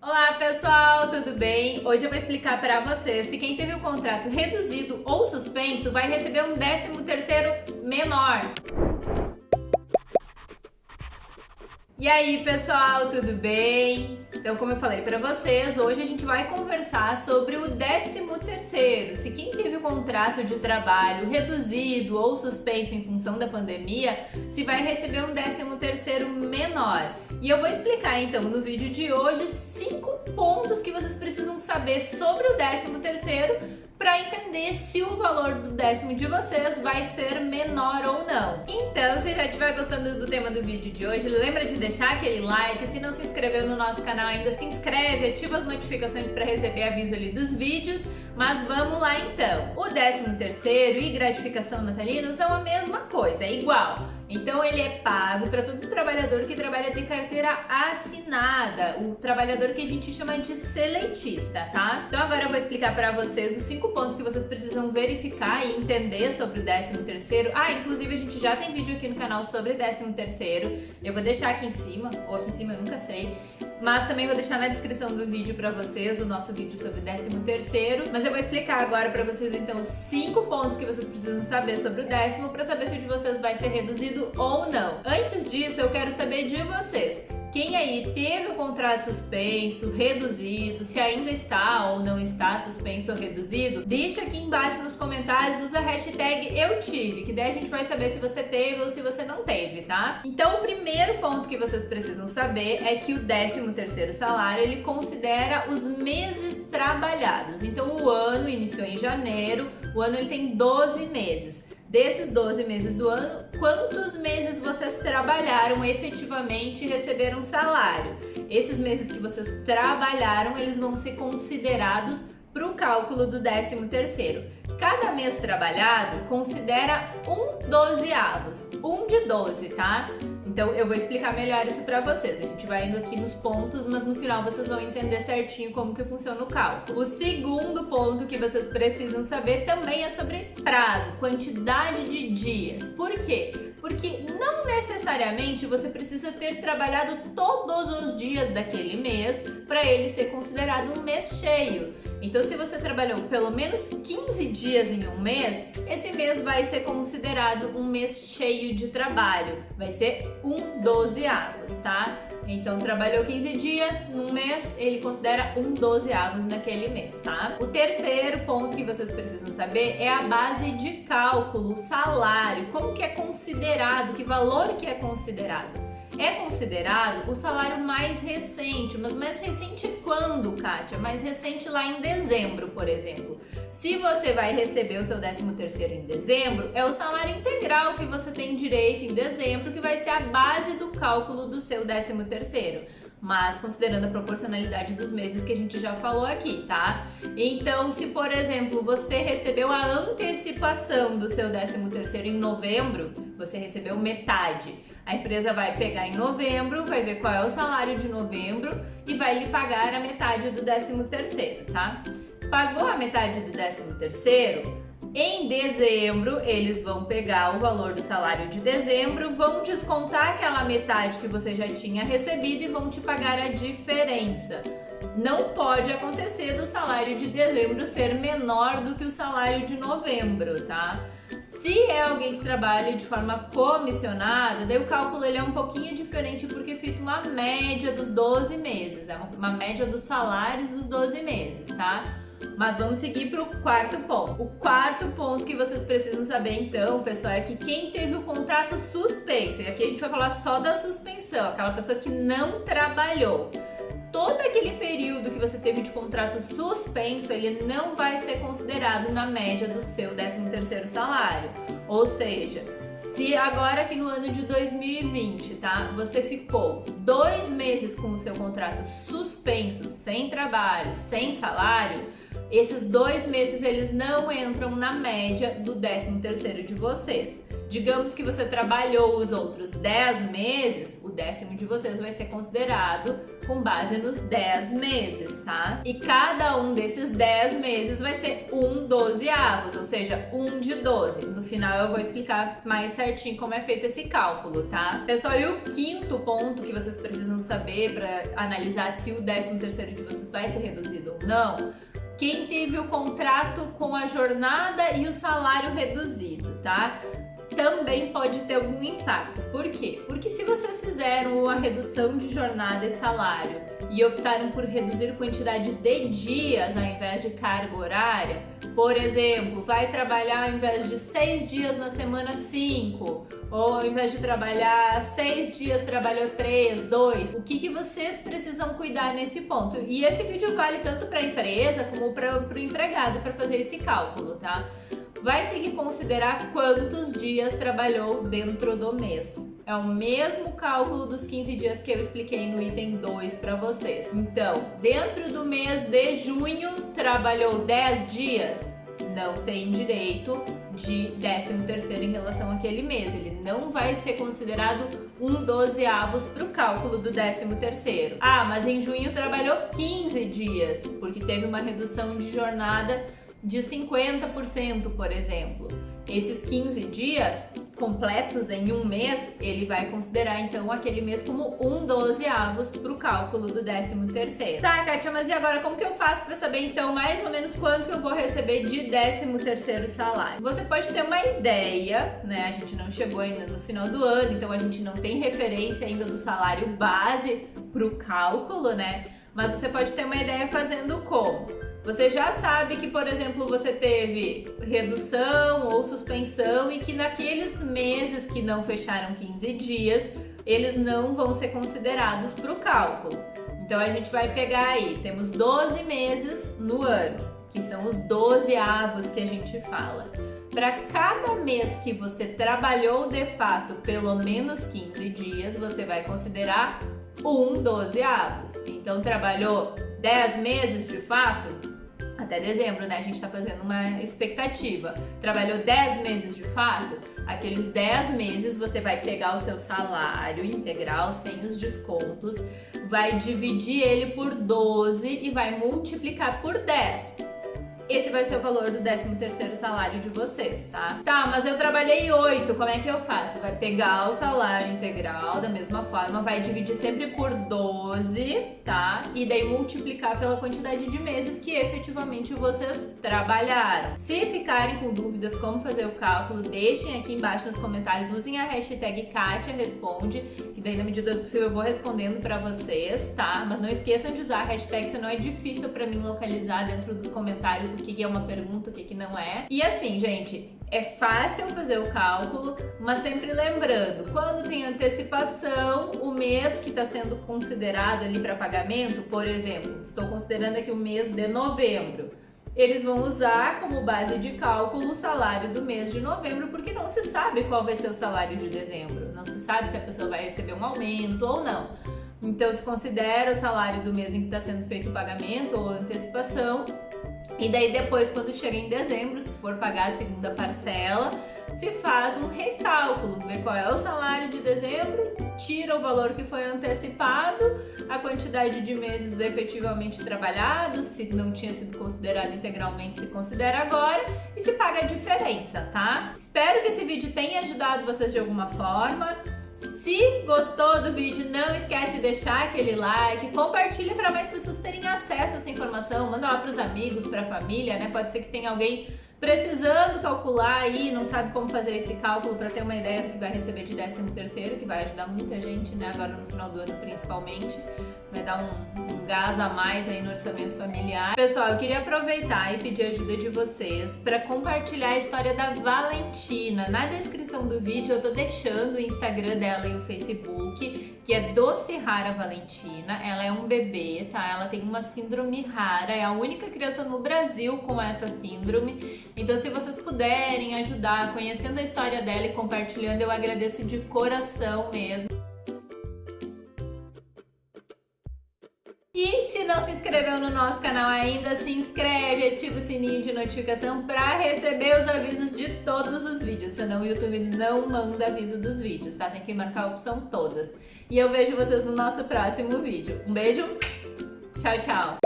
Olá pessoal, tudo bem? Hoje eu vou explicar para vocês se quem teve o contrato reduzido ou suspenso vai receber um 13º menor. E aí pessoal, tudo bem? Então, como eu falei para vocês, hoje a gente vai conversar sobre o 13º. Se quem teve o contrato de trabalho reduzido ou suspenso em função da pandemia, se vai receber um 13º menor. E eu vou explicar então no vídeo de hoje 5 pontos que vocês precisam saber sobre o 13º para entender se o valor do décimo de vocês vai ser menor ou não. Então, se já estiver gostando do tema do vídeo de hoje, lembra de deixar aquele like. Se não se inscreveu no nosso canal ainda, se inscreve, ativa as notificações para receber aviso ali dos vídeos. Mas vamos lá então. O 13º e gratificação natalina são a mesma coisa, é igual. Então ele é pago para todo trabalhador que trabalha de carteira assinada, o trabalhador que a gente chama de seletista, tá? Então agora eu vou explicar para vocês os 5 pontos que vocês precisam verificar e entender sobre o 13º. Inclusive a gente já tem vídeo aqui no canal sobre 13º. Eu vou deixar aqui em cima, ou aqui em cima eu nunca sei. Mas também vou deixar na descrição do vídeo para vocês o nosso vídeo sobre 13º. Mas eu vou explicar agora para vocês então os 5 pontos que vocês precisam saber sobre o décimo para saber se o de vocês vai ser reduzido ou não. Antes disso, eu quero saber de vocês. Quem aí teve o contrato suspenso, reduzido, se ainda está ou não está suspenso ou reduzido, deixa aqui embaixo nos comentários, usa a hashtag #EuTive, que daí a gente vai saber se você teve ou se você não teve, tá? Então o primeiro ponto que vocês precisam saber é que o 13º salário, ele considera os meses trabalhados. Então o ano iniciou em janeiro, o ano ele tem 12 meses. Desses 12 meses do ano, quantos meses vocês trabalharam efetivamente e receberam salário? Esses meses que vocês trabalharam, eles vão ser considerados para o cálculo do 13º. Cada mês trabalhado considera 1/12, 1 de 12, tá? Então eu vou explicar melhor isso para vocês. A gente vai indo aqui nos pontos, mas no final vocês vão entender certinho como que funciona o cálculo. O segundo ponto que vocês precisam saber também é sobre prazo, quantidade de dias. Por quê? Porque não necessariamente você precisa ter trabalhado todos os dias daquele mês para ele ser considerado um mês cheio. Então, se você trabalhou pelo menos 15 dias em um mês, esse mês vai ser considerado um mês cheio de trabalho. Vai ser 1/12, tá? Então, trabalhou 15 dias num mês, ele considera 1/12 naquele mês, tá? O terceiro ponto que vocês precisam saber é a base de cálculo, o salário. Como que é considerado, que valor que é considerado? É considerado o salário mais recente, mas mais recente quando, Kátia? Mais recente lá em dezembro, por exemplo. Se você vai receber o seu 13º em dezembro, é o salário integral que você tem direito em dezembro, que vai ser a base do cálculo do seu 13º. Mas considerando a proporcionalidade dos meses que a gente já falou aqui, tá? Então, se por exemplo, você recebeu a antecipação do seu 13º em novembro, você recebeu metade. A empresa vai pegar em novembro, vai ver qual é o salário de novembro e vai lhe pagar a metade do 13º, tá? Pagou a metade do 13º, em dezembro, eles vão pegar o valor do salário de dezembro, vão descontar aquela metade que você já tinha recebido e vão te pagar a diferença. Não pode acontecer do salário de dezembro ser menor do que o salário de novembro, tá? Se é alguém que trabalha de forma comissionada, daí o cálculo ele é um pouquinho diferente porque é feito uma média dos 12 meses, é uma média dos salários dos 12 meses, tá? Mas vamos seguir para o quarto ponto. O quarto ponto que vocês precisam saber então, pessoal, é que quem teve o contrato suspenso, e aqui a gente vai falar só da suspensão, aquela pessoa que não trabalhou. Todo aquele período que você teve de contrato suspenso, ele não vai ser considerado na média do seu 13º salário. Ou seja, se agora aqui no ano de 2020, tá, você ficou 2 meses com o seu contrato suspenso, sem trabalho, sem salário, esses 2 meses eles não entram na média do 13º de vocês. Digamos que você trabalhou os outros 10 meses, o 10º de vocês vai ser considerado com base nos 10 meses, tá? E cada um desses 10 meses vai ser 1/12, ou seja, 1 de 12. No final eu vou explicar mais certinho como é feito esse cálculo, tá? Pessoal, e o quinto ponto que vocês precisam saber para analisar se o 13º de vocês vai ser reduzido ou não, quem teve o contrato com a jornada e o salário reduzido, tá? Também pode ter algum impacto. Por quê? Porque se vocês fizeram a redução de jornada e salário e optaram por reduzir a quantidade de dias ao invés de carga horária, por exemplo, vai trabalhar ao invés de 6 dias na semana 5, ou ao invés de trabalhar 6 dias, trabalhou 3, 2. O que vocês precisam cuidar nesse ponto? E esse vídeo vale tanto para a empresa como para o empregado para fazer esse cálculo, tá? Vai ter que considerar quantos dias trabalhou dentro do mês. É o mesmo cálculo dos 15 dias que eu expliquei no item 2 para vocês. Então, dentro do mês de junho, trabalhou 10 dias, não tem direito de 13º em relação àquele mês. Ele não vai ser considerado 1/12 para o cálculo do 13º. Ah, mas em junho trabalhou 15 dias, porque teve uma redução de jornada de 50%, por exemplo. Esses 15 dias completos em um mês, ele vai considerar então aquele mês como 1/12 para o cálculo do 13º. Tá, Kátia, mas e agora como que eu faço para saber então mais ou menos quanto eu vou receber de 13º salário? Você pode ter uma ideia, né? A gente não chegou ainda no final do ano, então a gente não tem referência ainda do salário base para o cálculo, né? Mas você pode ter uma ideia fazendo como? Você já sabe que, por exemplo, você teve redução ou suspensão e que naqueles meses que não fecharam 15 dias, eles não vão ser considerados para o cálculo. Então a gente vai pegar aí, temos 12 meses no ano, que são os 12avos que a gente fala. Para cada mês que você trabalhou de fato pelo menos 15 dias, você vai considerar 1/12. Então trabalhou 10 meses de fato, até dezembro, né? A gente tá fazendo uma expectativa. Trabalhou 10 meses de fato, aqueles 10 meses você vai pegar o seu salário integral, sem os descontos, vai dividir ele por 12 e vai multiplicar por 10. Esse vai ser o valor do 13º salário de vocês, tá? Tá, mas eu trabalhei 8, como é que eu faço? Vai pegar o salário integral da mesma forma, vai dividir sempre por 12, tá? E daí multiplicar pela quantidade de meses que efetivamente vocês trabalharam. Se ficarem com dúvidas como fazer o cálculo, deixem aqui embaixo nos comentários, usem a hashtag #KatiaResponde, que daí na medida do possível eu vou respondendo pra vocês, tá? Mas não esqueçam de usar a hashtag, senão é difícil pra mim localizar dentro dos comentários o que é uma pergunta, o que não é. E assim, gente, é fácil fazer o cálculo, mas sempre lembrando, quando tem antecipação, o mês que está sendo considerado ali para pagamento, por exemplo, estou considerando aqui o mês de novembro, eles vão usar como base de cálculo o salário do mês de novembro, porque não se sabe qual vai ser o salário de dezembro, não se sabe se a pessoa vai receber um aumento ou não. Então se considera o salário do mês em que está sendo feito o pagamento ou antecipação. E daí depois, quando chega em dezembro, se for pagar a segunda parcela, se faz um recálculo, vê qual é o salário de dezembro, tira o valor que foi antecipado, a quantidade de meses efetivamente trabalhados, se não tinha sido considerado integralmente, se considera agora, e se paga a diferença, tá? Espero que esse vídeo tenha ajudado vocês de alguma forma. Se gostou do vídeo, não esquece de deixar aquele like, compartilha para mais pessoas terem acesso a essa informação, manda lá para os amigos, para a família, né? Pode ser que tenha alguém precisando calcular aí, não sabe como fazer esse cálculo para ter uma ideia do que vai receber de 13º, que vai ajudar muita gente, né? Agora no final do ano principalmente, vai dar um gás a mais aí no orçamento familiar. Pessoal, eu queria aproveitar e pedir a ajuda de vocês para compartilhar a história da Valentina. Na descrição do vídeo eu tô deixando o Instagram dela e o Facebook, que é Doce Rara Valentina. Ela é um bebê, tá? Ela tem uma síndrome rara, é a única criança no Brasil com essa síndrome. Então, se vocês puderem ajudar conhecendo a história dela e compartilhando, eu agradeço de coração mesmo. E se não se inscreveu inscreveu no nosso canal ainda, se inscreve, ativa o sininho de notificação para receber os avisos de todos os vídeos, senão o YouTube não manda aviso dos vídeos, tá? Tem que marcar a opção todas. E eu vejo vocês no nosso próximo vídeo. Um beijo, tchau, tchau!